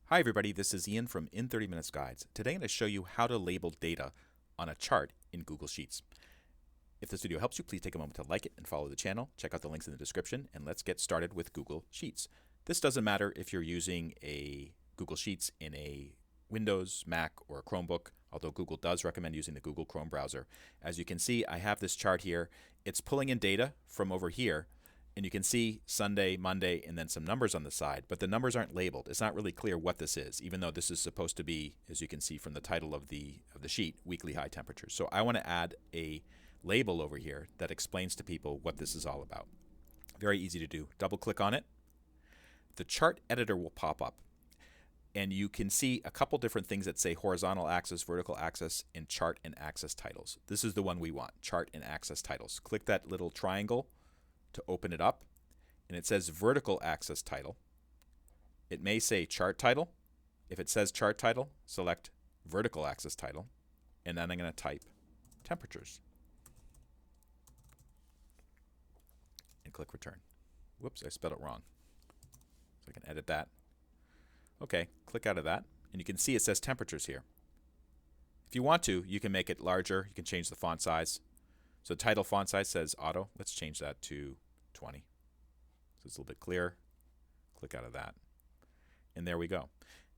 Hi everybody, this is Ian from In 30 Minutes Guides. Today I'm going to show you how to label data on a chart in Google Sheets. If this video helps you, please take a moment to like it and follow the channel. Check out the links in the description and let's get started with Google Sheets. This doesn't matter if you're using a Google Sheets in a Windows, Mac, or a Chromebook, although Google does recommend using the Google Chrome browser. As you can see, I have this chart here. It's pulling in data from over here. And you can see Sunday, Monday, and then some numbers on the side, but the numbers aren't labeled. It's not really clear what this is, even though this is supposed to be, as you can see from the title of the sheet, weekly high temperatures. So I want to add a label over here that explains to people what this is all about. Very easy to do. Double click on it. The chart editor will pop up, and you can see a couple different things that say horizontal axis, vertical axis, and chart and axis titles. This is the one we want, chart and axis titles. Click that little triangle to open it up, and it says vertical axis title. It may say chart title. If it says chart title, select vertical axis title, and then I'm going to type temperatures and click return. Whoops, I spelled it wrong. So I can edit that. Okay, click out of that, and you can see it says temperatures here. If you want to, you can make it larger. You can change the font size. So title font size says auto. Let's change that to 20. So it's a little bit clearer. Click out of that. And there we go.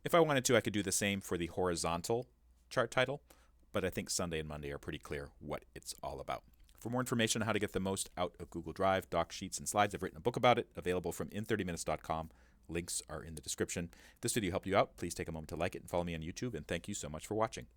If I wanted to, I could do the same for the horizontal chart title, but I think Sunday and Monday are pretty clear what it's all about. For more information on how to get the most out of Google Drive, Docs, Sheets, and Slides, I've written a book about it, available from in30minutes.com. Links are in the description. If this video helped you out, please take a moment to like it and follow me on YouTube, and thank you so much for watching.